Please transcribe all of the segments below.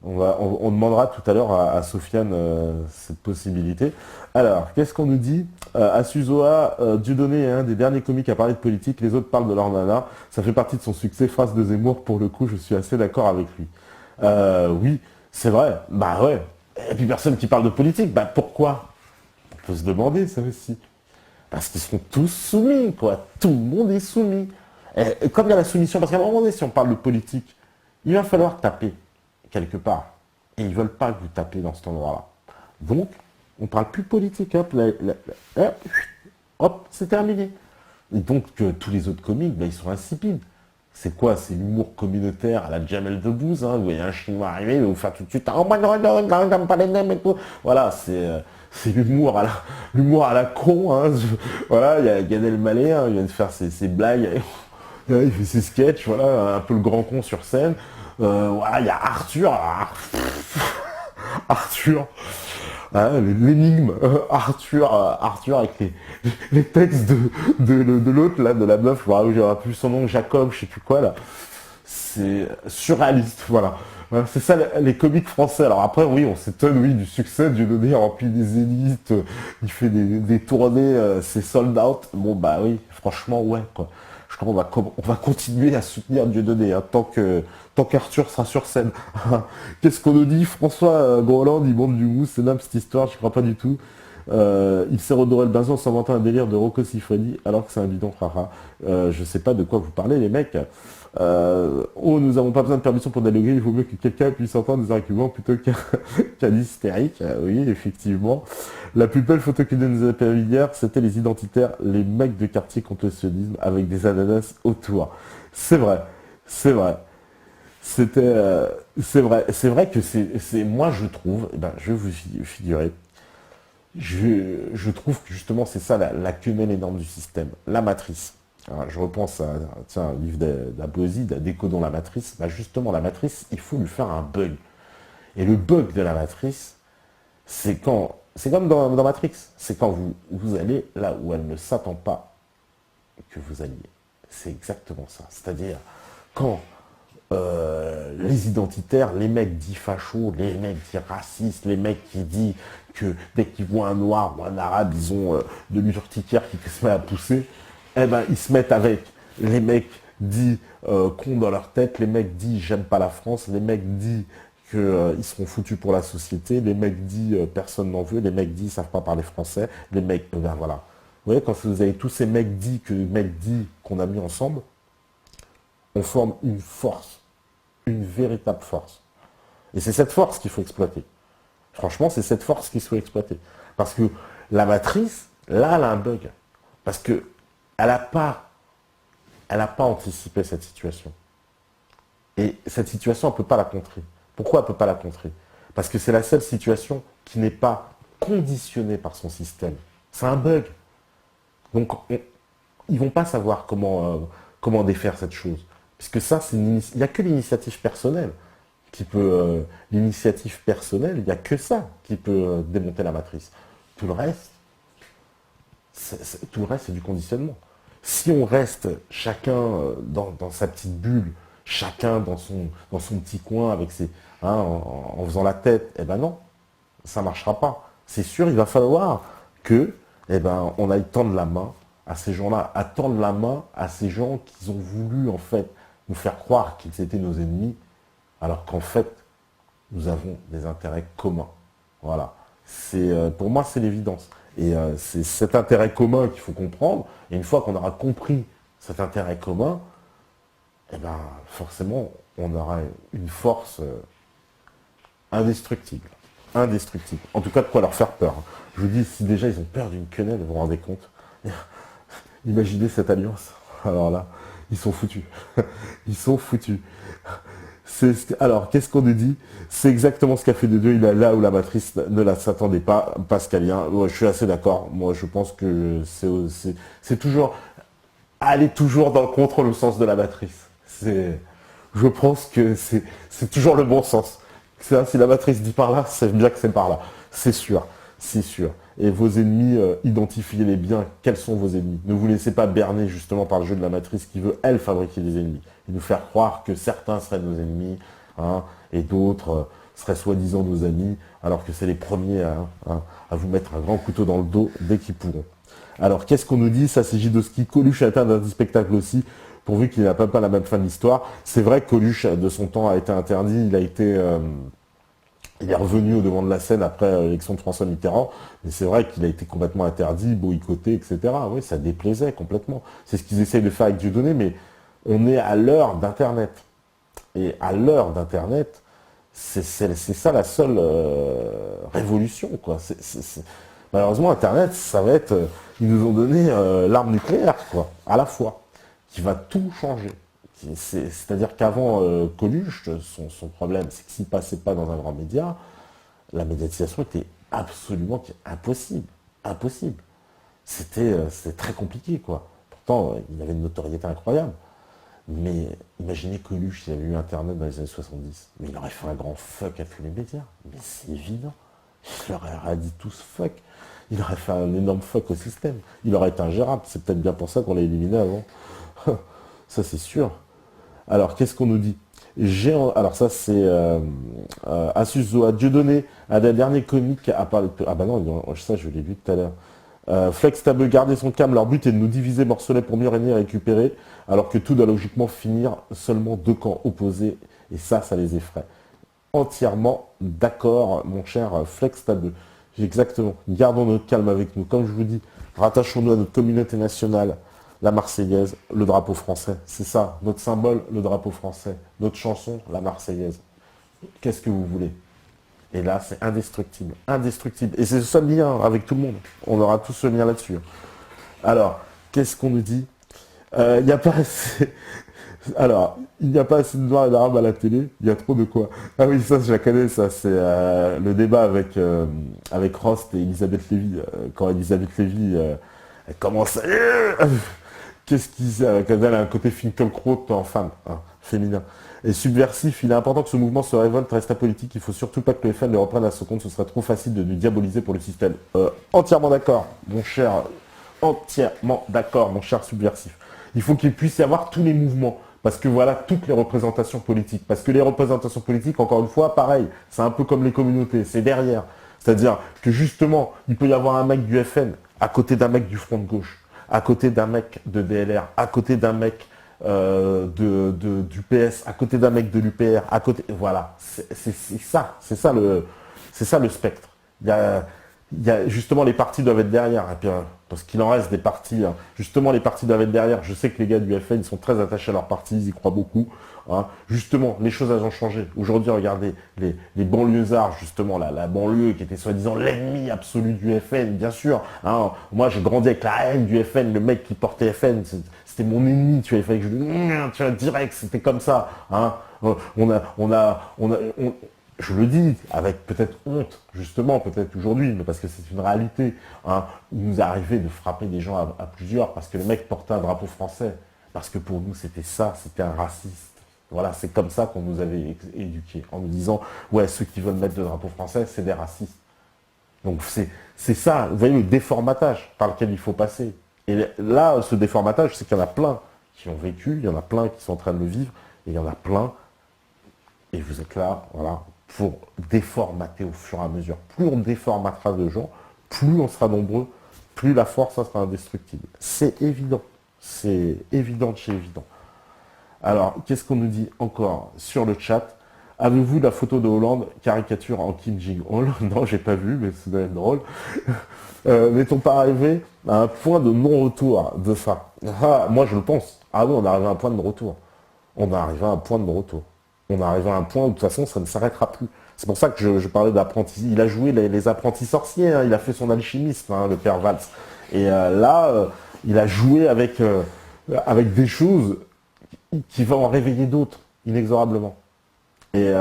On demandera tout à l'heure à Sofiane cette possibilité. Alors, qu'est-ce qu'on nous dit Asuzoa, Dieudonné est un des derniers comiques à parler de politique, les autres parlent de leur nana. Ça fait partie de son succès, phrase de Zemmour, pour le coup, je suis assez d'accord avec lui. Oui, c'est vrai, bah ouais. Et puis personne qui parle de politique, bah pourquoi? On peut se demander ça aussi. Parce qu'ils sont tous soumis, quoi. Tout le monde est soumis. Et comme il y a la soumission, parce qu'à un moment donné, si on parle de politique, il va falloir taper quelque part. Et ils veulent pas que vous tapez dans cet endroit-là. Donc, on parle plus politique. Hop, hop, c'est terminé. Et donc, tous les autres comiques, ben, ils sont insipides. C'est quoi? C'est l'humour communautaire à la Jamel Debbouze, hein. Vous voyez un Chinois arriver, il va vous faire tout de suite. Oh, j'aime pas les nems et tout. Voilà, c'est l'humour à la con. Hein. Voilà, il y a Gad Elmaleh, hein, il vient de faire ses blagues. Il fait ses sketchs, voilà, un peu le grand con sur scène. Voilà, il y a Arthur. Arthur. Hein, l'énigme. Arthur avec les textes de l'autre, là, de la meuf, voilà, j'ai plus son nom, Jacob, je sais plus quoi, là. C'est surréaliste, voilà. Voilà, c'est ça les comiques français. Alors après, oui, on s'étonne, oui, du succès. Dieudonné remplit des zéniths, il fait des tournées, c'est sold out. Bon, bah oui, franchement, ouais, quoi. Je crois on va continuer à soutenir Dieudonné, hein, tant qu'Arthur sera sur scène. Qu'est-ce qu'on nous dit? François Groland, il monte du mousse, c'est nappe cette histoire, je crois pas du tout. Il s'est redoré le bazin en s'inventant un délire de Rocco Siffredi, alors que c'est un bidon, haha. Je sais pas de quoi vous parlez, les mecs. Oh, nous n'avons pas besoin de permission pour dialoguer, il vaut mieux que quelqu'un puisse entendre des arguments plutôt qu'un hystérique. Oui, effectivement. La plus belle photo qu'il nous a permis hier, c'était les identitaires, les mecs de quartier contre le sionisme avec des ananas autour. C'est vrai, c'est vrai. C'est vrai que moi je trouve, eh ben, je vais vous figurer, je trouve que justement c'est ça la quenelle énorme du système, la matrice. Alors, je repense à tiens, un livre d'Abosi, Décodons la matrice. Bah justement, la matrice, il faut lui faire un bug. Et le bug de la matrice, c'est comme dans Matrix, c'est quand vous allez là où elle ne s'attend pas que vous alliez. C'est exactement ça. C'est-à-dire, quand les identitaires, les mecs dits fachos, les mecs dits racistes, les mecs qui disent que dès qu'ils voient un noir ou un arabe, ils ont de l'urticaire qui se met à pousser, eh ben ils se mettent avec les mecs dits cons dans leur tête, les mecs dits j'aime pas la France, les mecs dits qu'ils seront foutus pour la société, les mecs dits personne n'en veut, les mecs dits ils savent pas parler français, les mecs, ben voilà. Vous voyez, quand vous avez tous ces mecs dits que les mecs dits qu'on a mis ensemble, on forme une force, une véritable force. Et c'est cette force qu'il faut exploiter. Franchement, c'est cette force qu'il faut exploiter. Parce que la matrice, là, elle a un bug. Parce que elle n'a pas anticipé cette situation. Et cette situation, elle ne peut pas la contrer. Pourquoi elle ne peut pas la contrer? Parce que c'est la seule situation qui n'est pas conditionnée par son système. C'est un bug. Donc, ils ne vont pas savoir comment défaire cette chose. Puisque ça, il n'y a que l'initiative personnelle qui peut... l'initiative personnelle, il n'y a que ça qui peut démonter la matrice. Tout le reste, c'est du conditionnement. Si on reste chacun dans sa petite bulle, chacun dans son petit coin avec en faisant la tête, eh ben non, ça ne marchera pas. C'est sûr, il va falloir que, eh ben, on aille tendre la main à ces gens-là, à tendre la main à ces gens qui ont voulu en fait nous faire croire qu'ils étaient nos ennemis, alors qu'en fait, nous avons des intérêts communs. Voilà. Pour moi, c'est l'évidence. Et c'est cet intérêt commun qu'il faut comprendre. Et une fois qu'on aura compris cet intérêt commun, eh ben, forcément, on aura une force indestructible. Indestructible. En tout cas, de quoi leur faire peur. Je vous dis, si déjà ils ont peur d'une quenelle, vous vous rendez compte? Imaginez cette alliance. Alors là, ils sont foutus. Ils sont foutus. Alors, qu'est-ce qu'on nous dit? C'est exactement ce qu'a fait de Dieu. Il est là où la matrice ne la s'attendait pas, pascalien. Ouais, je suis assez d'accord. Moi, je pense que c'est toujours aller toujours dans le contrôle au sens de la matrice. Je pense que c'est toujours le bon sens. Si la matrice dit par là, c'est bien que c'est par là. C'est sûr, c'est sûr. Et vos ennemis, identifiez-les bien. Quels sont vos ennemis? Ne vous laissez pas berner justement par le jeu de la matrice qui veut, elle, fabriquer des ennemis. Et nous faire croire que certains seraient nos ennemis, hein, et d'autres seraient soi-disant nos amis, alors que c'est les premiers à vous mettre un grand couteau dans le dos dès qu'ils pourront. Alors, qu'est-ce qu'on nous dit? Ça, c'est Jidoski. Coluche a été interdit du spectacle aussi, pourvu qu'il n'a pas la même fin de l'histoire. C'est vrai que Coluche, de son temps, a été interdit. Il est revenu au devant de la scène après l'élection de François Mitterrand, mais c'est vrai qu'il a été complètement interdit, boycotté, etc. Oui, ça déplaisait complètement. C'est ce qu'ils essayent de faire avec Dieudonné, mais on est à l'heure d'Internet. Et à l'heure d'Internet, c'est ça la seule révolution, quoi. Malheureusement, Internet, ça va être... ils nous ont donné l'arme nucléaire, quoi, à la fois, qui va tout changer. C'est-à-dire qu'avant Coluche, son problème, c'est que s'il ne passait pas dans un grand média, la médiatisation était absolument impossible. Impossible. C'était très compliqué, quoi. Pourtant, il avait une notoriété incroyable. Mais imaginez Coluche s'il avait eu Internet dans les années 70. Mais il aurait fait un grand fuck à tous les médias. Mais c'est évident. Il leur aurait dit tous fuck. Il aurait fait un énorme fuck au système. Il aurait été ingérable. C'est peut-être bien pour ça qu'on l'a éliminé avant. Ça, c'est sûr. Alors, qu'est-ce qu'on nous dit? Alors ça, c'est Asus Zoa. Dieudonné, un des derniers comiques à parler... Ah bah non, ça, je l'ai vu tout à l'heure. Flex Tabeu, garder son calme. Leur but est de nous diviser morcelets pour mieux régner et récupérer, alors que tout doit logiquement finir seulement deux camps opposés. Et ça les effraie. Entièrement d'accord, mon cher Flex Tabeu. Exactement. Gardons notre calme avec nous. Comme je vous dis, rattachons-nous à notre communauté nationale, la Marseillaise, le drapeau français. C'est ça, notre symbole, le drapeau français. Notre chanson, la Marseillaise. Qu'est-ce que vous voulez? Et là, c'est indestructible. Indestructible. Et c'est le seul lien avec tout le monde. On aura tous ce lien là-dessus. Alors, qu'est-ce qu'on nous dit? Il n'y a pas assez... Alors, il n'y a pas assez de noirs et d'arabes à la télé. Il y a trop de quoi? Ah oui, ça, je la connais, ça. C'est le débat avec Rost et Elisabeth Lévy. Quand Elisabeth Lévy, elle commence à... Qu'est-ce qu'il a? Elle a un côté Finkielkraut en femme, hein, féminin. Et subversif, il est important que ce mouvement se révolte, reste apolitique. Il faut surtout pas que le FN le reprenne à son compte. Ce serait trop facile de nous diaboliser pour le système. Entièrement d'accord, mon cher. Entièrement d'accord, mon cher subversif. Il faut qu'il puisse y avoir tous les mouvements. Parce que voilà, toutes les représentations politiques. Parce que les représentations politiques, encore une fois, pareil, c'est un peu comme les communautés, c'est derrière. C'est-à-dire que justement, il peut y avoir un mec du FN à côté d'un mec du Front de gauche, à côté d'un mec de DLR, à côté d'un mec du PS, à côté d'un mec de l'UPR, à côté... Voilà, c'est ça le spectre. Justement, les partis doivent être derrière. Et puis, parce qu'il en reste des partis. Hein. Justement, les partis doivent être derrière. Je sais que les gars du FN, ils sont très attachés à leur parti, ils y croient beaucoup. Hein. Justement, les choses elles ont changé. Aujourd'hui, regardez, les banlieusards, justement, la banlieue qui était soi-disant l'ennemi absolu du FN, bien sûr. Hein. Moi, j'ai grandi avec la haine du FN. Le mec qui portait FN, c'était mon ennemi. Tu vois, il fallait que je le... Tu vois, direct, c'était comme ça. Hein. Je le dis avec peut-être honte, justement, peut-être aujourd'hui, mais parce que c'est une réalité. Hein. Il nous est arrivé de frapper des gens à plusieurs parce que le mec portait un drapeau français. Parce que pour nous, c'était ça, c'était un raciste. Voilà, c'est comme ça qu'on nous avait éduqués, en nous disant, ouais, ceux qui veulent mettre le drapeau français, c'est des racistes. Donc c'est ça, vous voyez, le déformatage par lequel il faut passer. Et là, ce déformatage, c'est qu'il y en a plein qui ont vécu, il y en a plein qui sont en train de le vivre, et il y en a plein, et vous êtes là, voilà, pour déformater au fur et à mesure. Plus on déformatera de gens, plus on sera nombreux, plus la force sera indestructible. C'est évident. C'est évident de chez évident. Alors, qu'est-ce qu'on nous dit encore sur le chat? Avez-vous la photo de Hollande, caricature en Kim Jong-un? Non, j'ai pas vu, mais ça doit être drôle. N'est-on pas arrivé à un point de non-retour de ça? Moi, je le pense. Ah oui, on est arrivé à un point de retour. On est arrivé à un point de retour. On est arrivé à un point où de toute façon ça ne s'arrêtera plus. C'est pour ça que je parlais d'apprentis. Il a joué les apprentis sorciers, hein. Il a fait son alchimisme, hein, le père Valls. Et là, il a joué avec des choses qui vont en réveiller d'autres, inexorablement. Et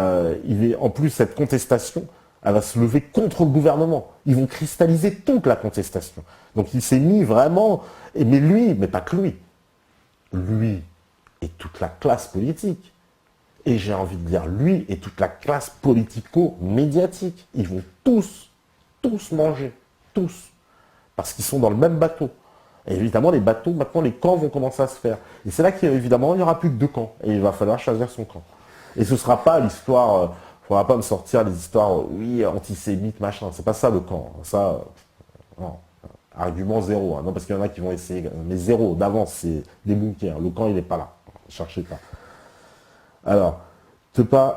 en plus, cette contestation, elle va se lever contre le gouvernement. Ils vont cristalliser toute la contestation. Donc il s'est mis vraiment... Mais lui, mais pas que lui et toute la classe politique. Et j'ai envie de dire, lui et toute la classe politico-médiatique, ils vont tous manger. Tous. Parce qu'ils sont dans le même bateau. Et évidemment, les bateaux, maintenant, les camps vont commencer à se faire. Et c'est là qu'évidemment, il n'y aura plus que deux camps. Et il va falloir choisir son camp. Et ce ne sera pas l'histoire, faudra pas me sortir les histoires, oui, antisémites, machin. C'est pas ça le camp. Ça, non. Argument zéro. Hein. Non, parce qu'il y en a qui vont essayer. Mais zéro, d'avance, c'est débunké. Hein. Le camp, il n'est pas là. Cherchez pas. Alors,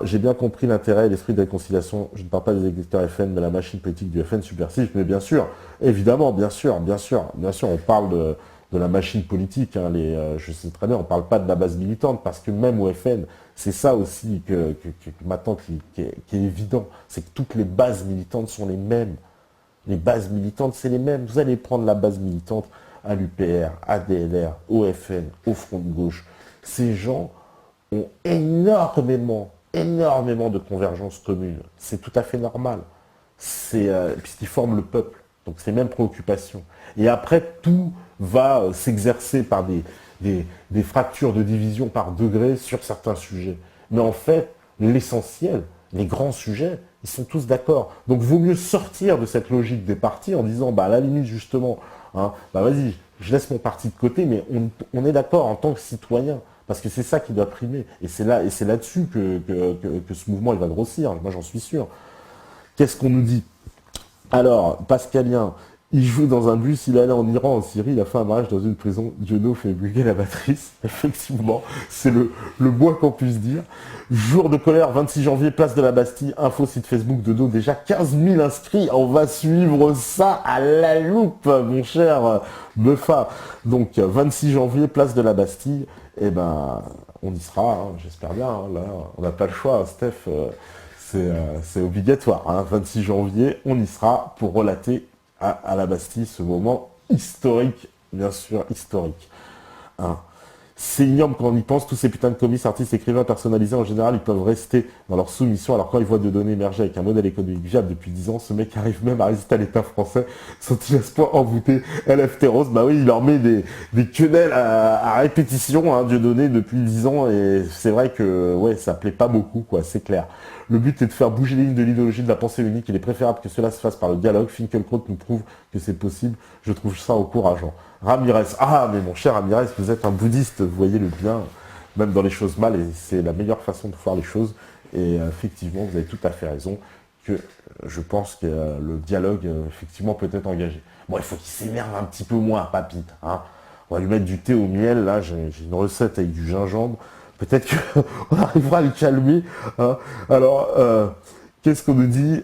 j'ai bien compris l'intérêt et l'esprit de réconciliation. Je ne parle pas des électeurs FN, mais la machine politique du FN subversif. Mais bien sûr, évidemment, bien sûr, on parle de la machine politique. Hein, je sais très bien, on ne parle pas de la base militante, parce que même au FN, c'est ça aussi que maintenant qui est évident, c'est que toutes les bases militantes sont les mêmes. Les bases militantes, c'est les mêmes. Vous allez prendre la base militante à l'UPR, à DLR, au FN, au Front de gauche. Ces gens ont énormément de convergences communes. C'est tout à fait normal. Puisqu'ils forment le peuple. Donc c'est les mêmes préoccupations. Et après, tout va s'exercer par des fractures de division par degrés sur certains sujets. Mais en fait, l'essentiel, les grands sujets, ils sont tous d'accord. Donc vaut mieux sortir de cette logique des partis en disant, bah à la limite justement, hein, bah vas-y, je laisse mon parti de côté, mais on est d'accord en tant que citoyen. Parce que c'est ça qui doit primer. Et c'est là-dessus que ce mouvement il va grossir. Moi, j'en suis sûr. Qu'est-ce qu'on nous dit? Alors, Pascalien, il joue dans un bus, il est allé en Iran, en Syrie, il a fait un mariage dans une prison. Jono fait brûler la matrice. Effectivement, c'est le moins qu'on puisse dire. Jour de colère, 26 janvier, place de la Bastille. Info site Facebook de dos, déjà 15 000 inscrits. On va suivre ça à la loupe, mon cher Buffa. Donc, 26 janvier, place de la Bastille. Eh ben, on y sera, hein, j'espère bien. Hein, là, on n'a pas le choix, hein, Steph. C'est obligatoire. Hein, 26 janvier, on y sera pour relater à la Bastille ce moment historique, bien sûr, historique. Hein. C'est ignoble quand on y pense, tous ces putains de comics, artistes, écrivains personnalisés, en général, ils peuvent rester dans leur soumission, alors quand ils voient de données émerger avec un modèle économique viable depuis 10 ans, ce mec arrive même à résister à l'État français, sans il laisse pas envoûter LFT Rose, bah oui, il leur met des quenelles à répétition, hein, Dieudonné depuis 10 ans, et c'est vrai que, ouais, ça plaît pas beaucoup, quoi, c'est clair. Le but est de faire bouger les lignes de l'idéologie de la pensée unique, il est préférable que cela se fasse par le dialogue, Finkielkraut nous prouve que c'est possible, je trouve ça encourageant. Ramirez, ah mais mon cher Ramirez, vous êtes un bouddhiste, vous voyez le bien, même dans les choses mal, et c'est la meilleure façon de voir les choses, et effectivement, vous avez tout à fait raison, que je pense que le dialogue, effectivement, peut être engagé. Bon, il faut qu'il s'énerve un petit peu moins, papy, hein. On va lui mettre du thé au miel, là, j'ai une recette avec du gingembre, peut-être qu'on arrivera à le calmer, hein. Alors, qu'est-ce qu'on nous dit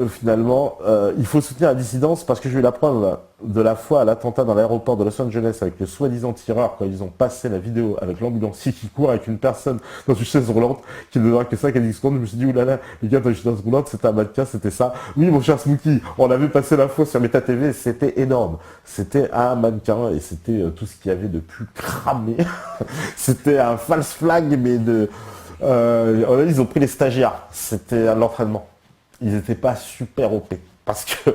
finalement, il faut soutenir la dissidence parce que j'ai eu la preuve de la fois à l'attentat dans l'aéroport de Los Angeles avec le soi-disant tireur quand ils ont passé la vidéo avec l'ambulancier qui court avec une personne dans une chaise roulante qui ne donnera que 5 à 10 secondes. Je me suis dit, oulala, les gars dans une chaise roulante, c'était un mannequin, c'était ça. Oui, mon cher Smokey, on avait passé l'info sur Meta TV, c'était énorme. C'était un mannequin et c'était tout ce qu'il y avait de plus cramé. C'était un false flag, mais ils ont pris les stagiaires. C'était à l'entraînement. Ils n'étaient pas super OP. Parce que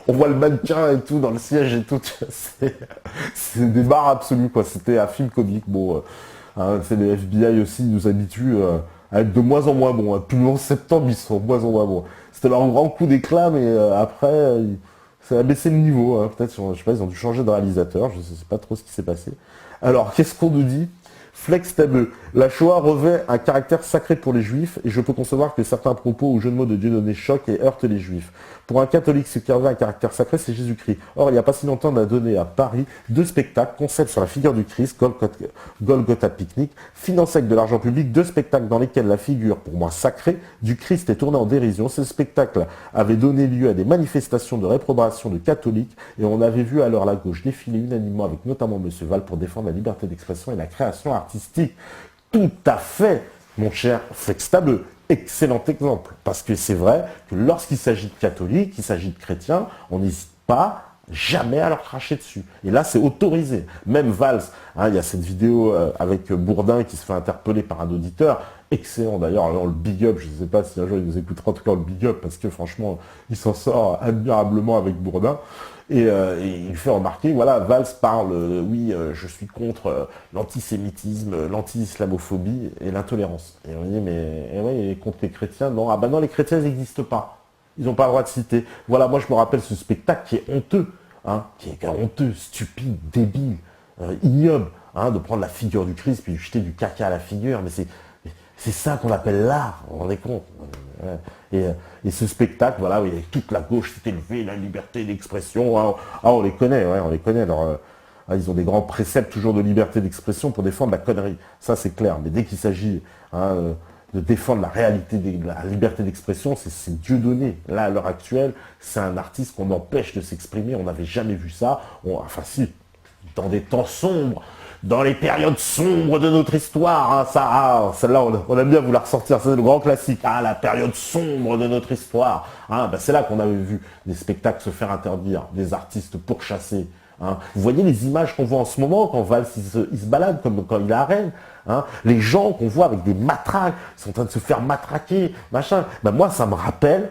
on voit le mannequin et tout dans le siège et tout. C'est des barres absolues, quoi. C'était un film comique. Bon, hein, c'est les FBI aussi, ils nous habituent à être de moins en moins bons. Hein. Depuis le 11 septembre, ils sont de moins en moins bons. C'était leur grand coup d'éclat, mais après, ça a baissé le niveau. Hein. Peut-être, je sais pas, ils ont dû changer de réalisateur. Je ne sais pas trop ce qui s'est passé. Alors, qu'est-ce qu'on nous dit? Flex tableau. La Shoah revêt un caractère sacré pour les juifs et je peux concevoir que certains propos ou jeux de mots de Dieudonné choquent et heurtent les juifs. Pour un catholique, ce qui revêt un caractère sacré, c'est Jésus-Christ. Or, il n'y a pas si longtemps, on a donné à Paris 2 spectacles, concept sur la figure du Christ, Golgotha Picnic, financé avec de l'argent public, 2 spectacles dans lesquels la figure, pour moi sacrée, du Christ est tournée en dérision. Ces spectacles avaient donné lieu à des manifestations de réprobation de catholiques et on avait vu alors la gauche défiler unanimement avec notamment M. Val pour défendre la liberté d'expression et la création artistique. Tout à fait, mon cher Flextable. Excellent exemple. Parce que c'est vrai que lorsqu'il s'agit de catholiques, il s'agit de chrétiens, on n'hésite pas jamais à leur cracher dessus. Et là, c'est autorisé. Même Valls, hein, il y a cette vidéo avec Bourdin qui se fait interpeller par un auditeur. Excellent d'ailleurs, alors le big up, je ne sais pas si un jour il nous écoutera, en tout cas le big up, parce que franchement, il s'en sort admirablement avec Bourdin. Et il fait remarquer, voilà, Valls parle, oui, je suis contre l'antisémitisme, l'anti-islamophobie et l'intolérance. Et on dit, mais ouais, contre les chrétiens, non, ah ben non, les chrétiens ils n'existent pas. Ils n'ont pas le droit de citer. Voilà, moi je me rappelle ce spectacle qui est honteux, hein, qui est honteux, stupide, débile, ignoble, hein, de prendre la figure du Christ puis jeter du caca à la figure, mais C'est ça qu'on appelle l'art, vous vous rendez compte? Ouais. Et ce spectacle, voilà, où il y avait toute la gauche s'est élevée, la liberté d'expression, on les connaît, ouais, on les connaît. Ils ont des grands préceptes toujours de liberté d'expression pour défendre la connerie. Ça, c'est clair. Mais dès qu'il s'agit de défendre la réalité, de la liberté d'expression, c'est Dieu donné. Là, à l'heure actuelle, c'est un artiste qu'on empêche de s'exprimer. On n'avait jamais vu ça. Enfin, si, dans des temps sombres, dans les périodes sombres de notre histoire, celle-là, on aime bien vous la ressortir, c'est le grand classique, la période sombre de notre histoire. C'est là qu'on avait vu des spectacles se faire interdire, des artistes pourchassés. Vous voyez les images qu'on voit en ce moment, quand Valls il se balade, comme quand il est à Rennes, les gens qu'on voit avec des matraques, ils sont en train de se faire matraquer, machin. Moi, ça me rappelle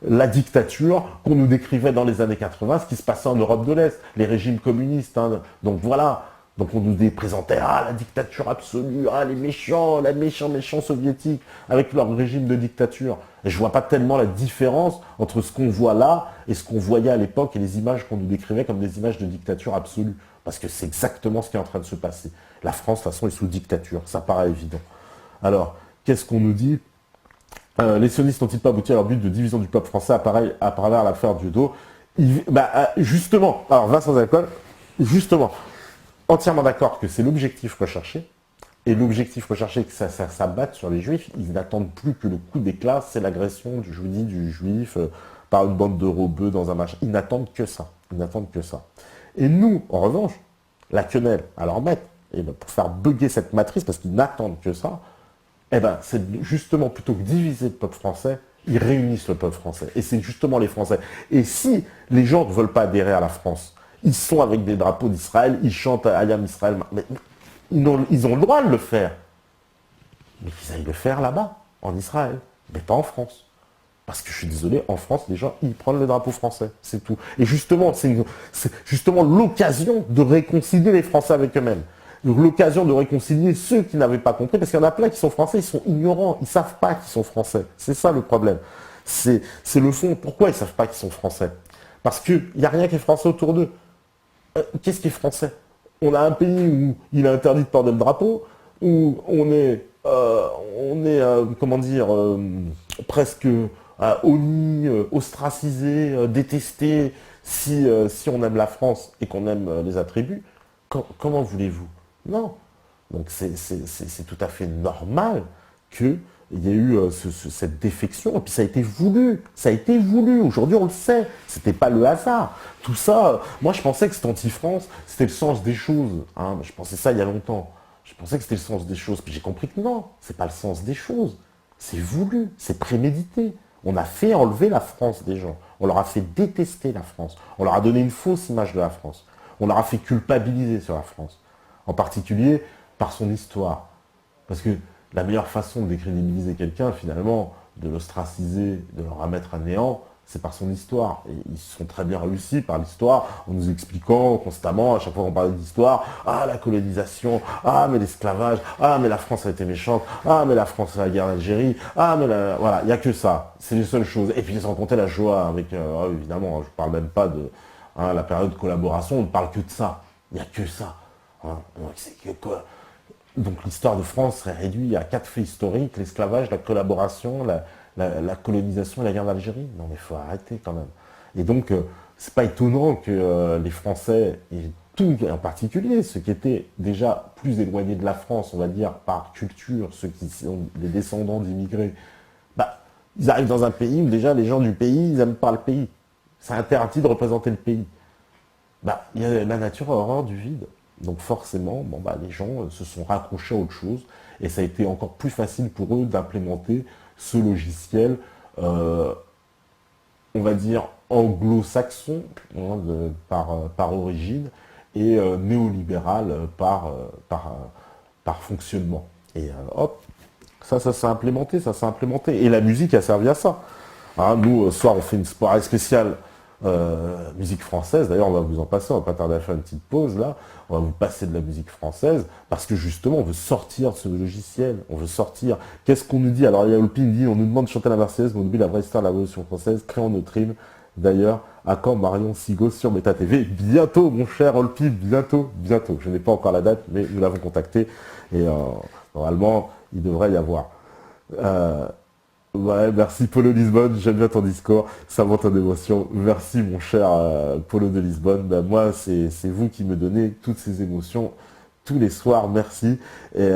la dictature qu'on nous décrivait dans les années 80, ce qui se passait en Europe de l'Est, les régimes communistes. Donc voilà. Donc on nous présentait la dictature absolue, les méchants, les méchants soviétiques, avec leur régime de dictature. Et je vois pas tellement la différence entre ce qu'on voit là et ce qu'on voyait à l'époque et les images qu'on nous décrivait comme des images de dictature absolue. Parce que c'est exactement ce qui est en train de se passer. La France, de toute façon, est sous dictature, ça paraît évident. Alors, qu'est-ce qu'on nous dit? Les sionistes n'ont-ils pas abouti à leur but de division du peuple français à travers l'affaire Dieudo? Justement, alors Vincent Alcool, justement, entièrement d'accord que c'est l'objectif recherché, et l'objectif recherché, que ça s'abatte sur les juifs. Ils n'attendent plus que le coup d'éclat, c'est l'agression du juif par une bande de rebeux dans un machin. Ils n'attendent que ça. Ils n'attendent que ça. Et nous, en revanche, la quenelle à leur mettre, et pour faire bugger cette matrice, parce qu'ils n'attendent que ça, c'est justement plutôt que diviser le peuple français, ils réunissent le peuple français. Et c'est justement les Français. Et si les gens ne veulent pas adhérer à la France, ils sont avec des drapeaux d'Israël, ils chantent Ayam Israël. Mais ils ont le droit de le faire. Mais qu'ils aillent le faire là-bas, en Israël, mais pas en France. Parce que je suis désolé, en France, les gens, ils prennent le drapeau français, c'est tout. Et justement, c'est justement l'occasion de réconcilier les Français avec eux-mêmes. L'occasion de réconcilier ceux qui n'avaient pas compris, parce qu'il y en a plein qui sont français, ils sont ignorants, ils ne savent pas qu'ils sont français. C'est ça le problème. C'est le fond. Pourquoi ils ne savent pas qu'ils sont français? Parce qu'il n'y a rien qui est français autour d'eux. Qu'est-ce qui est français? On a un pays où il est interdit de porter le drapeau, où on est comment dire, presque honni, ostracisé, détesté, si on aime la France et qu'on aime les attributs. Comment voulez-vous? Non. Donc c'est tout à fait normal qu'il y ait eu cette défection, et puis ça a été voulu, aujourd'hui on le sait, c'était pas le hasard. Tout ça, moi je pensais que cette anti-France, c'était le sens des choses, je pensais ça il y a longtemps, je pensais que c'était le sens des choses, puis j'ai compris que non, c'est pas le sens des choses, c'est voulu, c'est prémédité. On a fait enlever la France des gens, on leur a fait détester la France, on leur a donné une fausse image de la France, on leur a fait culpabiliser sur la France, en particulier par son histoire. Parce que la meilleure façon de décrédibiliser quelqu'un, finalement, de l'ostraciser, de le remettre à néant, c'est par son histoire. Et ils sont très bien réussis par l'histoire, en nous expliquant constamment, à chaque fois qu'on parlait d'histoire, la colonisation, mais l'esclavage, mais la France a été méchante, mais la France a la guerre d'Algérie, voilà, il n'y a que ça. C'est les seules choses. Et puis sans compter la Shoah, avec, évidemment, je ne parle même pas de la période de collaboration, on ne parle que de ça. Il n'y a que ça. C'est que quoi? Donc l'histoire de France serait réduite à 4 faits historiques: l'esclavage, la collaboration, la colonisation et la guerre d'Algérie. Non mais il faut arrêter quand même. Et donc c'est pas étonnant que les Français, et tout en particulier ceux qui étaient déjà plus éloignés de la France, on va dire par culture, ceux qui sont des descendants d'immigrés, ils arrivent dans un pays où déjà les gens du pays, ils n'aiment pas le pays. C'est interdit de représenter le pays. La nature a horreur du vide. Donc forcément, les gens se sont raccrochés à autre chose, et ça a été encore plus facile pour eux d'implémenter ce logiciel, on va dire anglo-saxon par origine, et néolibéral par fonctionnement. Et hop, ça s'est implémenté, Et la musique a servi à ça. Nous, ce soir, on fait une soirée spéciale musique française. D'ailleurs, on va vous en passer, on va pas tarder à faire une petite pause là. On va vous passer de la musique française, parce que justement, on veut sortir de ce logiciel. On veut sortir. Qu'est-ce qu'on nous dit? Alors, il y a Olpi, il dit, on nous demande de chanter la Marseillaise, mais on oublie la vraie histoire de la Révolution française. Créons notre hymne. D'ailleurs, à quand Marion Sigaud sur Meta TV? Bientôt, mon cher Olpi, bientôt. Je n'ai pas encore la date, mais nous l'avons contacté. Et normalement, Il devrait y avoir. Ouais, merci Polo Lisbonne, j'aime bien ton discours, ça monte en émotion. Merci mon cher Polo de Lisbonne. Ben, moi, c'est vous qui me donnez toutes ces émotions tous les soirs, merci. Et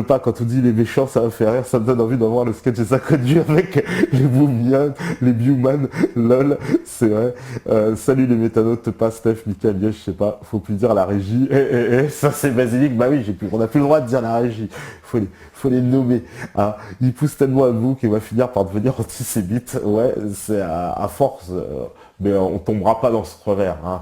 pas quand on dit les méchants, ça me fait rire, ça me donne envie d'en voir le sketch des inconnus avec les Boomians, les Bioman, lol, c'est vrai. Salut les métanotes, pas Steph, Mickaël, je sais pas, faut plus dire la régie. Ça c'est Basilic, bah oui, on n'a plus le droit de dire la régie. Faut les nommer. Hein. Il pousse tellement à bout qu'il va finir par devenir antisémite. Ouais, c'est à force. Mais on tombera pas dans ce revers. Hein.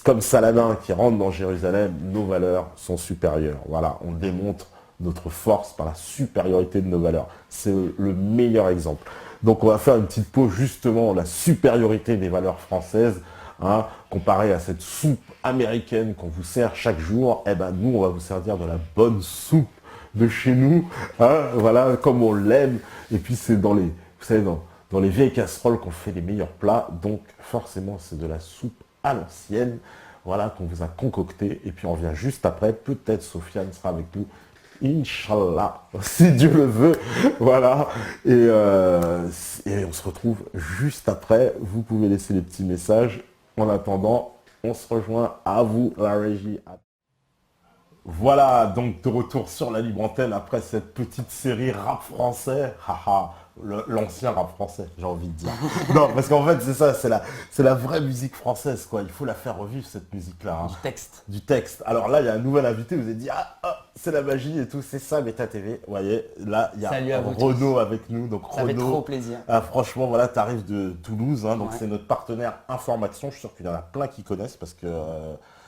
Comme Saladin qui rentre dans Jérusalem, nos valeurs sont supérieures. Voilà, on démontre notre force par la supériorité de nos valeurs. C'est le meilleur exemple. Donc on va faire une petite pause justement, la supériorité des valeurs françaises, hein, comparée à cette soupe américaine qu'on vous sert chaque jour. Eh ben nous, on va vous servir de la bonne soupe de chez nous, hein, voilà, comme on l'aime. Et puis c'est dans les, vous savez, dans les vieilles casseroles qu'on fait les meilleurs plats. Donc forcément, c'est de la soupe à l'ancienne, voilà, qu'on vous a concocté. Et puis on revient juste après. Peut-être Sofiane sera avec nous. Inch'Allah, si Dieu le veut, voilà, et on se retrouve juste après. Vous pouvez laisser les petits messages. En attendant, on se rejoint à vous, la régie. Voilà, donc de retour sur la libre antenne après cette petite série rap français. Haha, l'ancien rap français, j'ai envie de dire. Non, parce qu'en fait, c'est ça, c'est la vraie musique française, quoi. Il faut la faire revivre, cette musique-là. Hein. Du texte. Du texte. Alors là, il y a un nouvel invité, vous avez dit, c'est la magie et tout, c'est ça, Beta TV. Vous voyez, là, il y a Renaud avec nous. Donc, ça Renaud, fait trop plaisir. Franchement, voilà, tu arrives de Toulouse, hein, donc Ouais. c'est notre partenaire Information. Je suis sûr qu'il y en a plein qui connaissent parce que...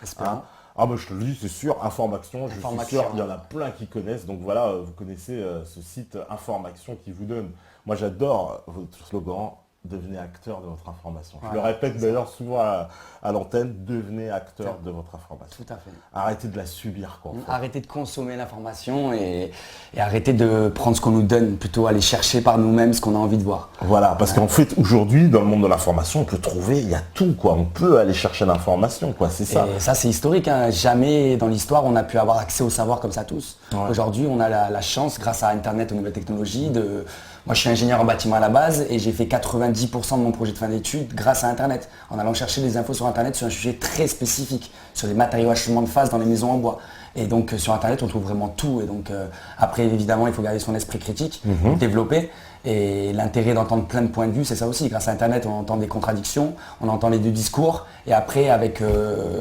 Espérons. bah, je te le dis, c'est sûr, Information, je suis sûr qu'il y en a plein qui connaissent. Donc voilà, vous connaissez ce site Information qui vous donne. Moi, j'adore votre slogan, devenez acteur de votre information. Je le répète d'ailleurs souvent à l'antenne, devenez acteur de votre information. Tout à fait. Arrêtez de la subir, quoi. En fait. Arrêtez de consommer l'information et arrêtez de prendre ce qu'on nous donne, plutôt aller chercher par nous-mêmes ce qu'on a envie de voir. Voilà, parce qu'en fait, aujourd'hui, dans le monde de l'information, on peut trouver, il y a tout, quoi. On peut aller chercher l'information, quoi, c'est ça. Et ça, c'est historique. Hein. Jamais dans l'histoire, on a pu avoir accès au savoir comme ça tous. Ouais. Aujourd'hui, on a la chance, grâce à Internet, aux nouvelles technologies, de... Moi, je suis ingénieur en bâtiment à la base et j'ai fait 90% de mon projet de fin d'études grâce à Internet, en allant chercher des infos sur Internet sur un sujet très spécifique, sur les matériaux acheminement de phase dans les maisons en bois. Et donc, sur Internet, on trouve vraiment tout. Et donc, après, évidemment, il faut garder son esprit critique, développer. Et l'intérêt d'entendre plein de points de vue, c'est ça aussi. Grâce à Internet, on entend des contradictions, on entend les deux discours. Et après, avec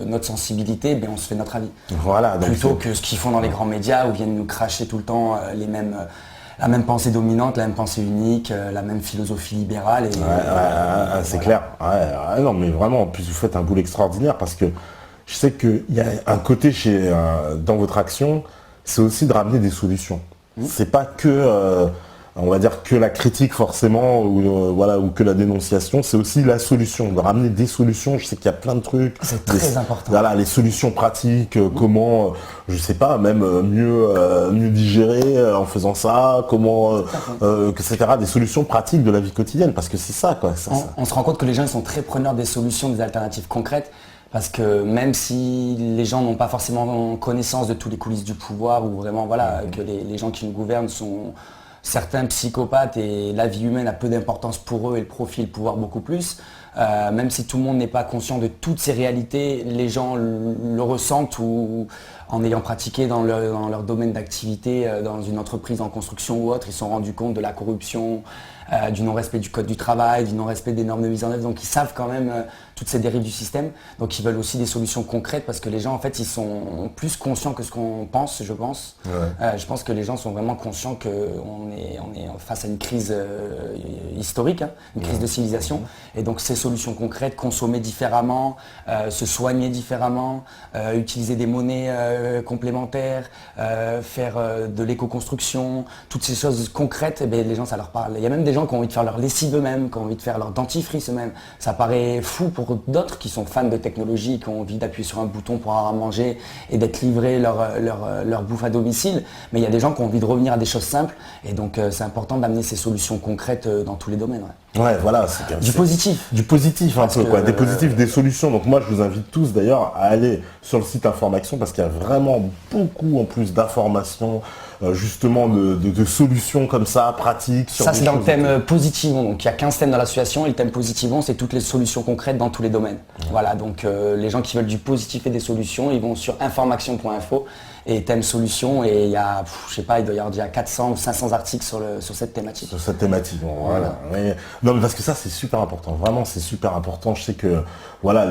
notre sensibilité, on se fait notre avis. Voilà. Plutôt que ce qu'ils font dans les grands médias où viennent nous cracher tout le temps la même pensée dominante, la même pensée unique, la même philosophie libérale. Et, c'est clair. Non, mais vraiment, en plus, vous faites un boulot extraordinaire parce que je sais qu'il y a un côté dans votre action, c'est aussi de ramener des solutions. C'est pas que, on va dire, que la critique forcément, ou que la dénonciation, c'est aussi la solution, de ramener des solutions. Je sais qu'il y a plein de trucs. C'est très important. Voilà, les solutions pratiques, comment, je sais pas, même mieux digérer en faisant ça, comment, etc. Des solutions pratiques de la vie quotidienne, parce que c'est ça, quoi. On se rend compte que les gens ils sont très preneurs des solutions, des alternatives concrètes. Parce que même si les gens n'ont pas forcément connaissance de tous les coulisses du pouvoir, ou vraiment que les gens qui nous gouvernent sont certains psychopathes et la vie humaine a peu d'importance pour eux et le profit, le pouvoir beaucoup plus, même si tout le monde n'est pas conscient de toutes ces réalités, les gens le ressentent ou en ayant pratiqué dans leur domaine d'activité, dans une entreprise en construction ou autre, ils se sont rendus compte de la corruption, du non-respect du code du travail, du non-respect des normes de mise en œuvre. Donc ils savent quand même toutes ces dérives du système. Donc ils veulent aussi des solutions concrètes parce que les gens en fait ils sont plus conscients que ce qu'on pense, je pense. Ouais. Je pense que les gens sont vraiment conscients qu'on est face à une crise historique, hein, une crise de civilisation. Et donc ces solutions concrètes, consommer différemment, se soigner différemment, utiliser des monnaies complémentaires, faire de l'éco-construction, toutes ces choses concrètes, les gens ça leur parle. Il y a même des gens qui ont envie de faire leur lessive eux-mêmes, qui ont envie de faire leur dentifrice eux-mêmes. Ça paraît fou pour d'autres qui sont fans de technologie, qui ont envie d'appuyer sur un bouton pour avoir à manger et d'être livrés leur bouffe à domicile. Mais il y a des gens qui ont envie de revenir à des choses simples et donc c'est important d'amener ces solutions concrètes dans tous les domaines. Ouais, voilà. Du positif. Du positif un peu, quoi. Des positifs, des solutions. Donc moi, je vous invite tous d'ailleurs à aller sur le site Information parce qu'il y a vraiment beaucoup en plus d'informations, justement de solutions comme ça, pratiques. Ça, c'est dans le thème Positivon. Donc, il y a 15 thèmes dans l'association et le thème Positivon, c'est toutes les solutions concrètes dans tous les domaines. Voilà, donc les gens qui veulent du positif et des solutions, ils vont sur informaction.info et thème solution, et il y a, je sais pas, il doit y avoir déjà 400 ou 500 articles sur cette thématique. Sur cette thématique, bon, voilà. Non, mais parce que ça, c'est super important. Vraiment, c'est super important. Je sais que, voilà,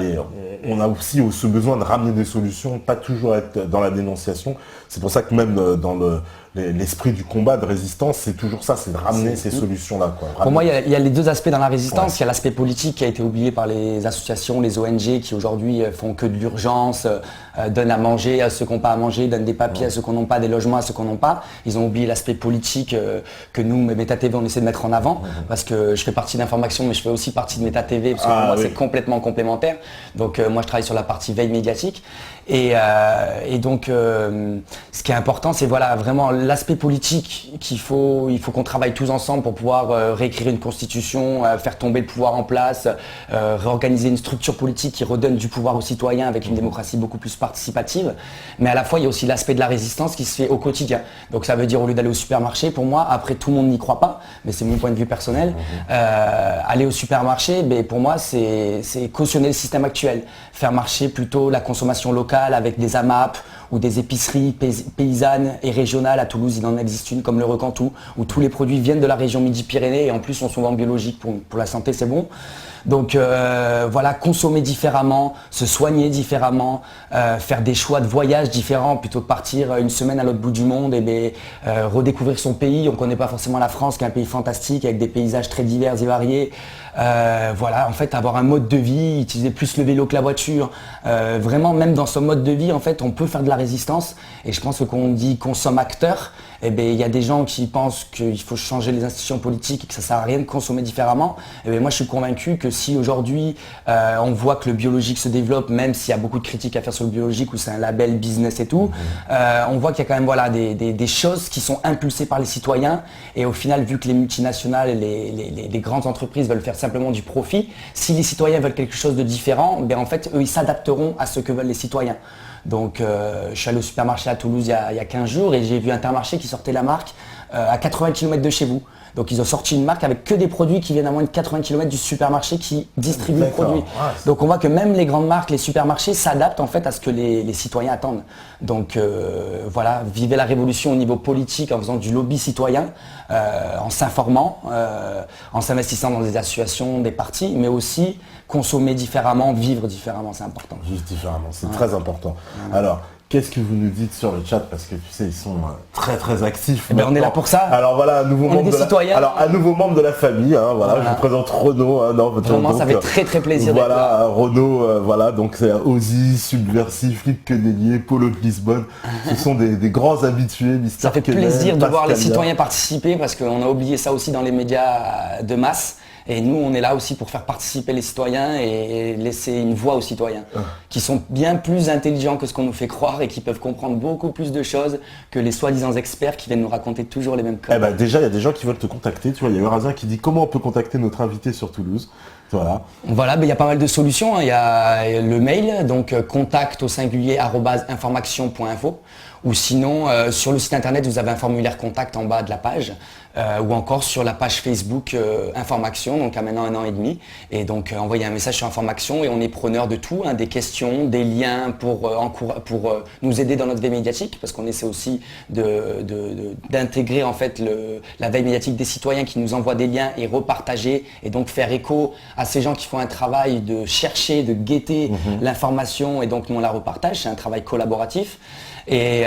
on a aussi ce besoin de ramener des solutions, pas toujours être dans la dénonciation. C'est pour ça que même dans l'esprit du combat de résistance, c'est toujours ça, c'est de ramener ces solutions-là, quoi. Pour moi, il y a les deux aspects dans la résistance. Il y a l'aspect politique qui a été oublié par les associations, les ONG qui aujourd'hui font que de l'urgence, donnent à manger à ceux qui n'ont pas à manger, donnent des papiers à ceux qui n'ont pas, des logements à ceux qui n'ont pas. Ils ont oublié l'aspect politique que nous, Meta TV, on essaie de mettre en avant, parce que je fais partie d'Information, mais je fais aussi partie de Meta TV, parce que pour moi, c'est complètement complémentaire. Donc moi, je travaille sur la partie veille médiatique. Et donc, ce qui est important, c'est voilà, vraiment l'aspect politique il faut qu'on travaille tous ensemble pour pouvoir réécrire une constitution, faire tomber le pouvoir en place, réorganiser une structure politique qui redonne du pouvoir aux citoyens avec une démocratie beaucoup plus participative. Mais à la fois, il y a aussi l'aspect de la résistance qui se fait au quotidien. Donc ça veut dire, au lieu d'aller au supermarché, pour moi, après tout le monde n'y croit pas, mais c'est mon point de vue personnel, aller au supermarché, pour moi, c'est cautionner le système actuel. Faire marcher plutôt la consommation locale avec des AMAP ou des épiceries paysannes et régionales. À Toulouse, il en existe une comme le Recantou, où tous les produits viennent de la région Midi-Pyrénées et en plus sont souvent biologiques, pour la santé, c'est bon. Donc voilà, consommer différemment, se soigner différemment, faire des choix de voyage différents plutôt que partir une semaine à l'autre bout du monde et redécouvrir son pays. On ne connaît pas forcément la France, qui est un pays fantastique avec des paysages très divers et variés. Voilà, en fait, avoir un mode de vie, utiliser plus le vélo que la voiture. Vraiment, même dans ce mode de vie, en fait, on peut faire de la résistance. Et je pense que quand on dit consomme-acteur, il y a des gens qui pensent qu'il faut changer les institutions politiques et que ça ne sert à rien de consommer différemment. Moi, je suis convaincu que si aujourd'hui, on voit que le biologique se développe, même s'il y a beaucoup de critiques à faire sur le biologique, où c'est un label business et tout, on voit qu'il y a quand même voilà, des choses qui sont impulsées par les citoyens. Et au final, vu que les multinationales et les grandes entreprises veulent faire simplement du profit, si les citoyens veulent quelque chose de différent, en fait, eux, ils s'adapteront à ce que veulent les citoyens. Donc je suis allé au supermarché à Toulouse il y a 15 jours et j'ai vu Intermarché qui sortait la marque à 80 km de chez vous. Donc ils ont sorti une marque avec que des produits qui viennent à moins de 80 km du supermarché qui distribue le produit. Donc on voit que même les grandes marques, les supermarchés s'adaptent en fait à ce que les citoyens attendent. Donc voilà, vivez la révolution au niveau politique en faisant du lobby citoyen, en s'informant, en s'investissant dans des associations, des partis, mais aussi consommer différemment, vivre différemment, c'est important. Vivre différemment, c'est très important. Alors, qu'est-ce que vous nous dites sur le chat? Parce que tu sais, ils sont très très actifs. On est là pour ça. Alors voilà, un nouveau membre de la famille. Voilà. Je vous présente Renaud. Vraiment, ça fait très très plaisir d'être là. Renaud, voilà, donc c'est Ozzy, Subversif, Philippe Quenelier, Polo de Lisbonne. Ce sont des grands habitués. Ça fait plaisir de voir les citoyens participer parce qu'on a oublié ça aussi dans les médias de masse. Et nous, on est là aussi pour faire participer les citoyens et laisser une voix aux citoyens, qui sont bien plus intelligents que ce qu'on nous fait croire et qui peuvent comprendre beaucoup plus de choses que les soi-disant experts qui viennent nous raconter toujours les mêmes codes. Déjà, il y a des gens qui veulent te contacter. Tu vois, il y a Eurazin qui dit comment on peut contacter notre invité sur Toulouse. Voilà, il y a pas mal de solutions. Il y a le mail, donc contact au singulier @informaction.info. Ou sinon, sur le site internet, vous avez un formulaire contact en bas de la page, ou encore sur la page Facebook Information, donc à maintenant 1 an et demi. Et donc envoyez un message sur Information et on est preneur de tout, des questions, des liens pour nous aider dans notre veille médiatique, parce qu'on essaie aussi d'intégrer en fait la veille médiatique des citoyens qui nous envoient des liens et repartager, et donc faire écho à ces gens qui font un travail de chercher, de guetter l'information, et donc nous on la repartage, c'est un travail collaboratif. Et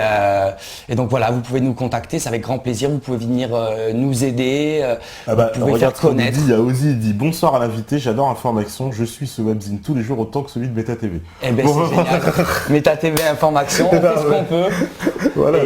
donc voilà, vous pouvez nous contacter, c'est avec grand plaisir, vous pouvez venir nous aider, vous pouvez faire connaître. Il y a Ozzy, il dit bonsoir à l'invité, j'adore Information, je suis ce webzine tous les jours autant que celui de Meta TV. C'est génial. Meta TV Information, on fait ce qu'on peut. Voilà,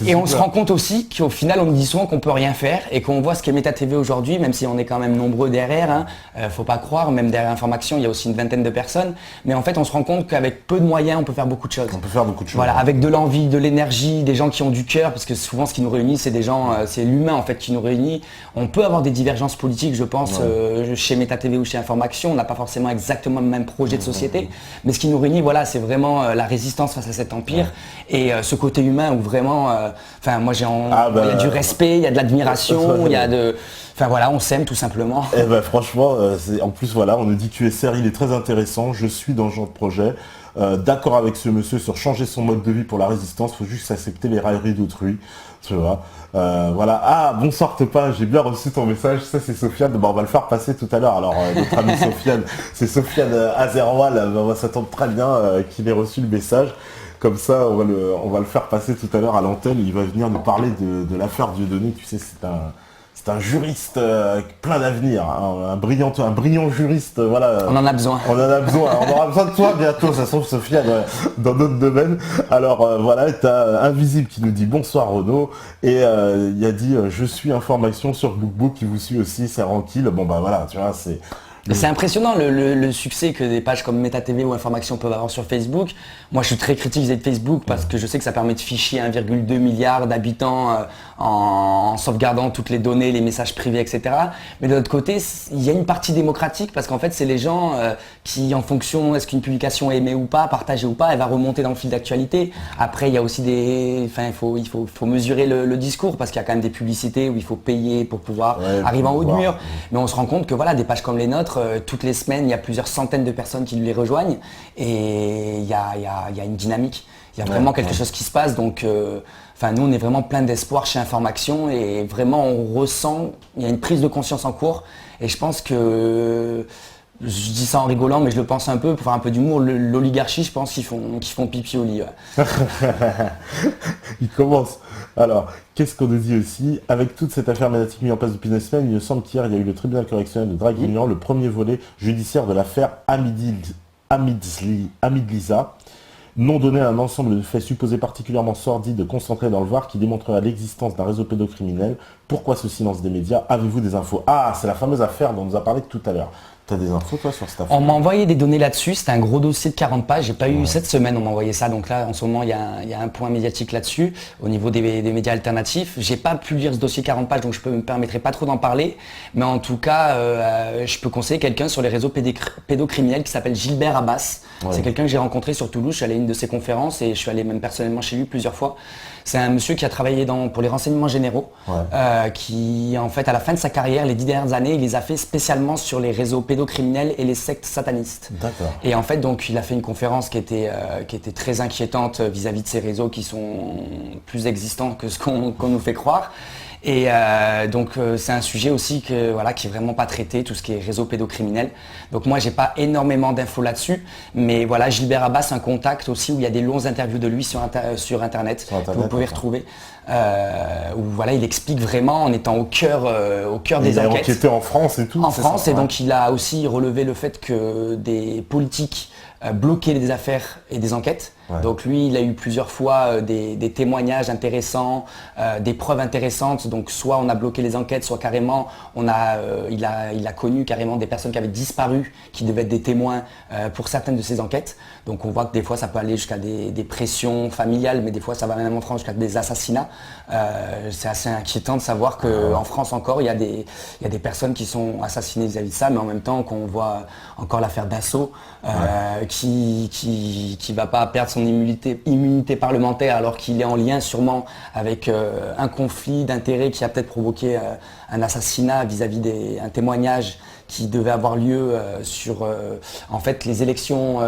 et on se rend compte aussi qu'au final, on nous dit souvent qu'on peut rien faire et qu'on voit ce qu'est Meta TV aujourd'hui, même si on est quand même nombreux derrière. Faut pas croire, même derrière Information, il y a aussi une vingtaine de personnes. Mais en fait, on se rend compte qu'avec peu de moyens, on peut faire beaucoup de choses. On peut faire beaucoup de choses. Voilà, avec avec de l'envie, de l'énergie, des gens qui ont du cœur, parce que souvent ce qui nous réunit, c'est des gens, c'est l'humain en fait qui nous réunit. On peut avoir des divergences politiques, je pense, chez Meta TV ou chez Information, on n'a pas forcément exactement le même projet de société, mais ce qui nous réunit, voilà, c'est vraiment la résistance face à cet empire et ce côté humain où vraiment, moi il y a du respect, il y a de l'admiration, il y a de... Enfin voilà, on s'aime tout simplement. Eh ben franchement, en plus voilà, on nous dit QSR, il est très intéressant, je suis dans ce genre de projet. D'accord avec ce monsieur sur changer son mode de vie pour la résistance, faut juste accepter les railleries d'autrui, tu vois. Voilà. Ah, bonsoir Topin, j'ai bien reçu ton message, ça c'est Sofiane, on va le faire passer tout à l'heure. Alors notre ami Sofiane, c'est Sofiane Azerwal, ça tombe très bien qu'il ait reçu le message. Comme ça, on va le faire passer tout à l'heure à l'antenne, il va venir nous parler de l'affaire Dieudonné, tu sais, c'est un juriste plein d'avenir, hein, un brillant juriste, voilà. On en a besoin. On aura besoin de toi bientôt, ça se trouve Sofiane, dans notre domaine. Alors voilà, t'as Invisible qui nous dit bonsoir Renaud, et il a dit je suis Information sur BookBook qui vous suit aussi, c'est tranquille. Bon bah voilà, tu vois, c'est... C'est impressionnant le succès que des pages comme Meta TV ou Information peuvent avoir sur Facebook. Moi je suis très critique vis-à-vis de Facebook parce que je sais que ça permet de ficher 1,2 milliard d'habitants en sauvegardant toutes les données, les messages privés, etc. Mais de l'autre côté, il y a une partie démocratique parce qu'en fait c'est les gens qui, en fonction est-ce qu'une publication est aimée ou pas, partagée ou pas, elle va remonter dans le fil d'actualité. Après il y a aussi il faut mesurer le discours parce qu'il y a quand même des publicités où il faut payer pour pouvoir arriver en haut de mur. Mais on se rend compte que voilà, des pages comme les nôtres, toutes les semaines, il y a plusieurs centaines de personnes qui les rejoignent et il y a une dynamique, il y a vraiment quelque chose qui se passe. Donc, nous, on est vraiment plein d'espoir chez Information et vraiment, on ressent, il y a une prise de conscience en cours et je pense que, je dis ça en rigolant, mais je le pense un peu, pour faire un peu d'humour, l'oligarchie, je pense qu'ils font pipi au lit. Ouais. Il commence. Alors, qu'est-ce qu'on nous dit aussi? Avec toute cette affaire médiatique mise en place depuis une semaine, il me semble qu'hier, il y a eu le tribunal correctionnel de Draguignan, le premier volet judiciaire de l'affaire Amidliza, nom donné à un ensemble de faits supposés particulièrement sordides concentrés dans le Var qui démontrera l'existence d'un réseau pédocriminel. Pourquoi ce silence des médias? Avez-vous des infos? Ah, c'est la fameuse affaire dont on nous a parlé tout à l'heure. T'as des infos toi sur cette affaire? On m'a envoyé des données là-dessus, c'était un gros dossier de 40 pages, j'ai pas eu cette semaine, on m'a envoyé ça, donc là en ce moment il y a un point médiatique là-dessus, au niveau des médias alternatifs. J'ai pas pu lire ce dossier de 40 pages, donc je me permettrai pas trop d'en parler, mais en tout cas je peux conseiller quelqu'un sur les réseaux pédocriminels qui s'appelle Gilbert Abbas. C'est quelqu'un que j'ai rencontré sur Toulouse, je suis allé à une de ses conférences et je suis allé même personnellement chez lui plusieurs fois. C'est un monsieur qui a travaillé pour les renseignements généraux, qui en fait à la fin de sa carrière, les 10 dernières années, il les a fait spécialement sur les réseaux pédocriminels et les sectes satanistes. D'accord. Et en fait donc il a fait une conférence qui était très inquiétante vis-à-vis de ces réseaux qui sont plus existants que ce qu'on nous fait croire. Et donc c'est un sujet aussi qui est vraiment pas traité, tout ce qui est réseau pédocriminel. Donc moi j'ai pas énormément d'infos là-dessus, mais voilà, Gilbert Abbas, un contact aussi où il y a des longs interviews de lui sur internet que vous pouvez retrouver. Où voilà, il explique vraiment en étant au cœur des enquêtes. Il a enquêté en France et tout. En France, et donc il a aussi relevé le fait que des politiques bloquaient des affaires et des enquêtes. Donc lui, il a eu plusieurs fois des témoignages intéressants, des preuves intéressantes. Donc soit on a bloqué les enquêtes, soit carrément il a connu carrément des personnes qui avaient disparu, qui devaient être des témoins pour certaines de ces enquêtes. Donc on voit que des fois ça peut aller jusqu'à des pressions familiales, mais des fois ça va même entrer jusqu'à des assassinats. C'est assez inquiétant de savoir qu'en France encore, il y a des personnes qui sont assassinées vis-à-vis de ça, mais en même temps qu'on voit encore l'affaire Dassault qui va pas perdre son immunité parlementaire alors qu'il est en lien sûrement avec un conflit d'intérêts qui a peut-être provoqué un assassinat vis-à-vis un témoignage qui devait avoir lieu sur en fait les élections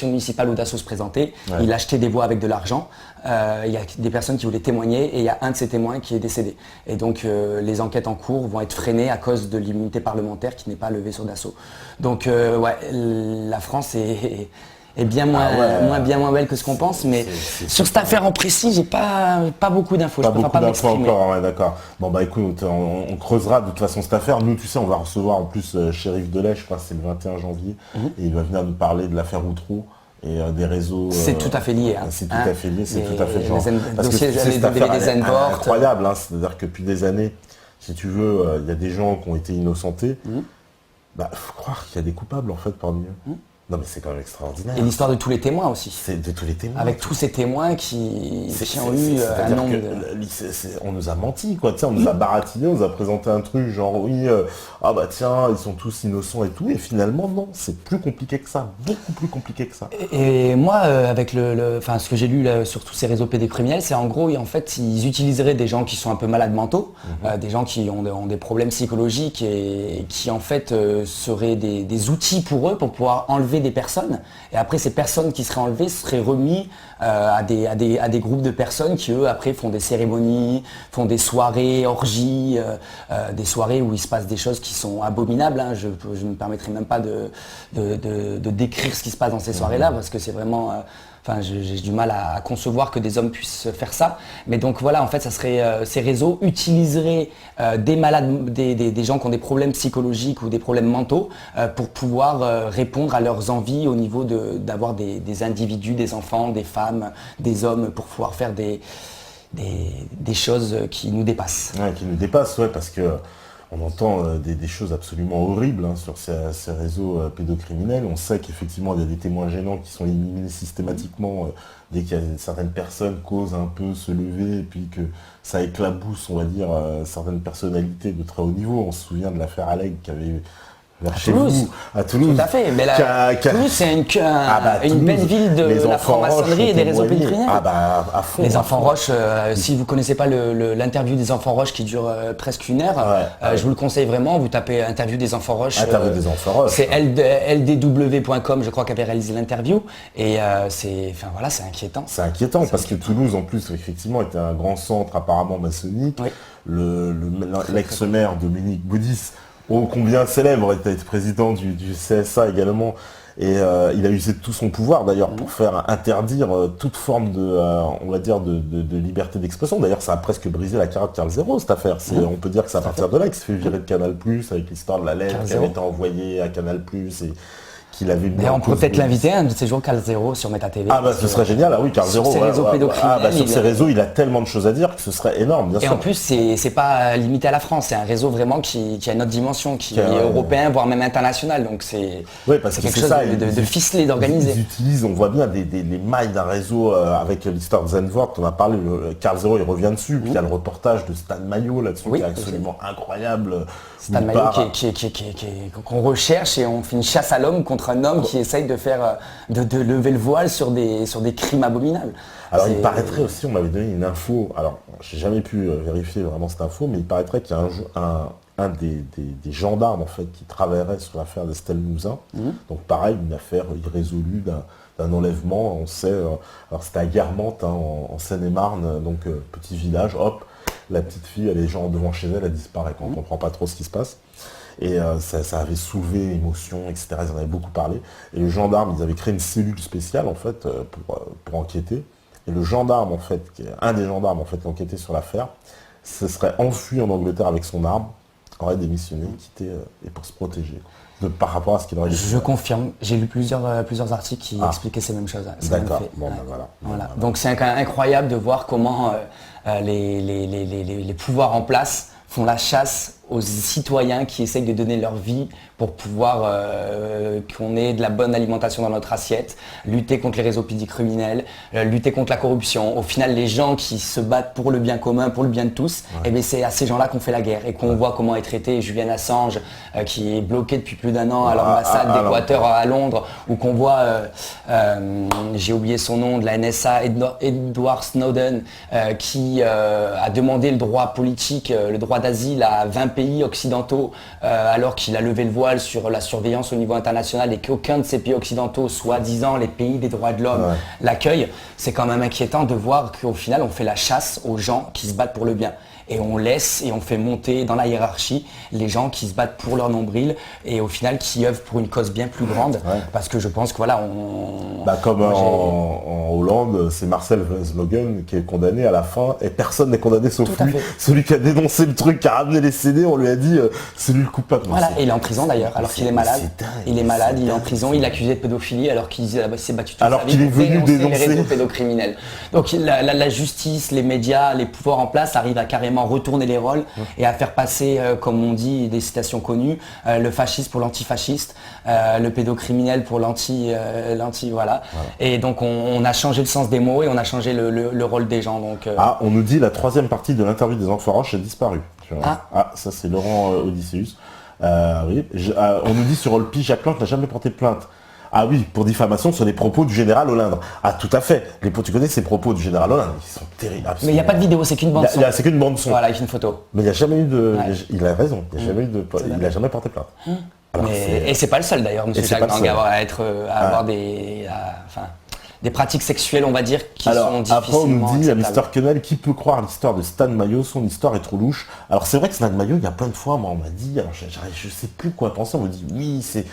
municipales où Dassault se présentait. Il achetait des voix avec de l'argent. Il y a des personnes qui voulaient témoigner et il y a un de ces témoins qui est décédé. Et donc les enquêtes en cours vont être freinées à cause de l'immunité parlementaire qui n'est pas levée sur Dassault. Donc la France est bien moins belle que ce qu'on pense, mais sur cette affaire en précis, j'ai pas beaucoup d'infos. Pas beaucoup d'infos encore, d'accord. Bon bah écoute, on creusera de toute façon cette affaire. Nous, tu sais, on va recevoir en plus Shérif Delay, je crois que c'est le 21 janvier, et il va venir nous parler de l'affaire Outreau et des réseaux. C'est tout à fait lié. C'est tout à fait lié, c'est tout à fait genre. Parce que cette affaire est incroyable, hein, c'est-à-dire que depuis des années, si tu veux, il y a des gens qui ont été innocentés. Bah, faut croire qu'il y a des coupables en fait parmi eux. Non mais c'est quand même extraordinaire. Et l'histoire de tous les témoins aussi. C'est de tous les témoins. Avec tous ces témoins qui ont eu un nombre on nous a menti, quoi. On nous a baratiné, on nous a présenté un truc genre oui, tiens, ils sont tous innocents et tout, et finalement non, c'est plus compliqué que ça, beaucoup plus compliqué que ça. Et moi, avec ce que j'ai lu là, sur tous ces réseaux pédocriminels, c'est en gros, en fait, ils utiliseraient des gens qui sont un peu malades mentaux, des gens qui ont des problèmes psychologiques et qui en fait seraient des outils pour eux pour pouvoir enlever des personnes, et après ces personnes qui seraient enlevées seraient remis à des groupes de personnes qui eux après font des cérémonies, font des soirées, orgies, des soirées où il se passe des choses qui sont abominables, hein. Je ne me permettrai même pas de décrire ce qui se passe dans ces soirées-là parce que c'est vraiment... j'ai du mal à concevoir que des hommes puissent faire ça. Mais donc voilà, en fait, ça serait ces réseaux utiliseraient des malades, des gens qui ont des problèmes psychologiques ou des problèmes mentaux pour pouvoir répondre à leurs envies au niveau d'avoir des individus, des enfants, des femmes, des hommes, pour pouvoir faire des choses qui nous dépassent. Ouais, qui nous dépassent, ouais, parce que on entend des choses absolument horribles sur ces réseaux pédocriminels. On sait qu'effectivement, il y a des témoins gênants qui sont éliminés systématiquement dès qu'il y a certaines personnes qui osent un peu se lever et puis que ça éclabousse, on va dire, certaines personnalités de très haut niveau. On se souvient de l'affaire Alleg qui avait... À Toulouse. Tout à fait. Mais Toulouse, c'est une belle ville de la franc-maçonnerie et des réseaux pédocriminels. À fond. Les enfants Roche, si vous ne connaissez pas l'interview des enfants Roche qui dure presque 1 heure, je vous le conseille vraiment. Vous tapez interview des enfants Roche. C'est ldw.com, je crois, qui avait réalisé l'interview. Et c'est inquiétant. C'est inquiétant parce que Toulouse, en plus, effectivement, était un grand centre apparemment maçonnique. Oui. L'ex-maire Dominique Baudis, ô combien célèbre, il a été président du CSA également, et il a usé de tout son pouvoir d'ailleurs pour faire interdire toute forme de liberté d'expression. D'ailleurs, ça a presque brisé la carrière de Carl Zero, cette affaire. On peut dire que c'est à partir de là qu'il se fait virer de Canal+, avec l'histoire de la lettre qui avait été envoyée à Canal+, et qu'il avait une... on peut peut-être l'inviter un de ces jours, Carl Zero, sur Meta TV. Ce serait génial, oui, Carl Zero. Sur ces réseaux pédocriminels. Sur ces réseaux, il a tellement de choses à dire que ce serait énorme, bien sûr. Et en plus, c'est pas limité à la France, c'est un réseau vraiment qui a une autre dimension, qui est européen, voire même international. Donc c'est quelque chose de ficelé, d'organisé. Ils utilisent, on voit bien, les mailles d'un réseau avec l'histoire de Zandvoort, on a parlé, Carl Zero, il revient dessus, puis il y a le reportage de Stan Mayo là-dessus, qui est absolument incroyable. Stan Mayo qu'on recherche et on fait une chasse à l'homme contre un homme qui essaye de faire de lever le voile sur des crimes abominables. Alors il paraîtrait aussi, on m'avait donné une info, alors j'ai jamais pu vérifier vraiment cette info, mais il paraîtrait qu'il y a un des gendarmes en fait qui travaillerait sur l'affaire d'Estelle Mouzin. Donc pareil, une affaire irrésolue d'un enlèvement, on sait, alors c'était à Guermantes en Seine-et-Marne, donc petit village, hop, la petite fille, elle est genre devant chez elle, elle disparaît, on ne comprend pas trop ce qui se passe. Et ça avait soulevé émotion, etc. Ils en avaient beaucoup parlé. Et les gendarmes, ils avaient créé une cellule spéciale en fait pour enquêter. Et le gendarme en fait, un des gendarmes en fait, qui enquêtait sur l'affaire, se serait enfui en Angleterre avec son arme, aurait démissionné, quitté et pour se protéger. Par rapport à ce qu'il aurait dit. Je confirme, j'ai lu plusieurs articles qui expliquaient ces mêmes choses. D'accord, voilà. Donc c'est incroyable de voir comment les pouvoirs en place font la chasse aux citoyens qui essayent de donner leur vie pour pouvoir qu'on ait de la bonne alimentation dans notre assiette, lutter contre les réseaux pédocriminels, lutter contre la corruption. Au final, les gens qui se battent pour le bien commun, pour le bien de tous, c'est à ces gens-là qu'on fait la guerre et qu'on voit comment est traité Julian Assange, qui est bloqué depuis plus d'1 an à l'ambassade d'Équateur à Londres, ou qu'on voit, j'ai oublié son nom, de la NSA, Edward Snowden, qui a demandé le droit politique, le droit d'asile à 20 pays occidentaux alors qu'il a levé le voile sur la surveillance au niveau international et qu'aucun de ces pays occidentaux, soi-disant les pays des droits de l'homme, l'accueillent. C'est quand même inquiétant de voir qu'au final on fait la chasse aux gens qui se battent pour le bien. Et on laisse et on fait monter dans la hiérarchie les gens qui se battent pour leur nombril et au final qui œuvrent pour une cause bien plus grande. Parce que je pense que voilà, comme en Hollande, c'est Marcel Slogan qui est condamné à la fin et personne n'est condamné sauf lui. Celui qui a dénoncé le truc, qui a ramené les CD, on lui a dit c'est lui le coupable. Voilà, et il est en prison d'ailleurs, alors qu'il est malade. Il est malade, il est en prison, il est accusé de pédophilie alors qu'il s'est battu toute sa vie pour dénoncer les réseaux pédocriminels. Donc la justice, les médias, les pouvoirs en place arrivent à carrément vraiment retourner les rôles et à faire passer, comme on dit, des citations connues, le fasciste pour l'antifasciste, le pédocriminel pour voilà. Et donc on a changé le sens des mots et on a changé le rôle des gens. Donc, Ah, on nous dit la troisième partie de l'interview des Enfoirages a disparu. Ça c'est Laurent Odysseus. Oui. On nous dit sur Olpi, Jacques Lang n'a jamais porté plainte. Ah oui, pour diffamation sur les propos du général Olindre. Ah tout à fait. Tu connais ces propos du général Olindre, ils sont terribles. Mais il n'y a pas de vidéo, c'est qu'une bande son. C'est qu'une bande son. Voilà, avec une photo. Mais il n'y a jamais eu de. Il a raison. Il n'a jamais porté plainte. Et c'est pas le seul d'ailleurs, monsieur Jacques Lang, à avoir des pratiques sexuelles, on va dire, qui sont difficilement après on nous dit à acceptables. Mr. Quenel, qui peut croire l'histoire de Stan Mayo, son histoire est trop louche. Alors c'est vrai que Stan Mayo, il y a plein de fois, moi on m'a dit, alors je sais plus quoi penser, on me dit oui, c'est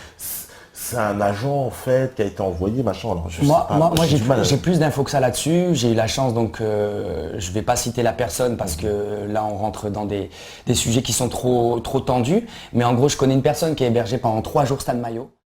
un agent en fait qui a été envoyé, machin. Alors, Moi j'ai plus d'infos que ça là-dessus. J'ai eu la chance, donc je vais pas citer la personne parce que là on rentre dans des sujets qui sont trop tendus. Mais en gros, je connais une personne qui a hébergé pendant 3 jours Stan Mayo.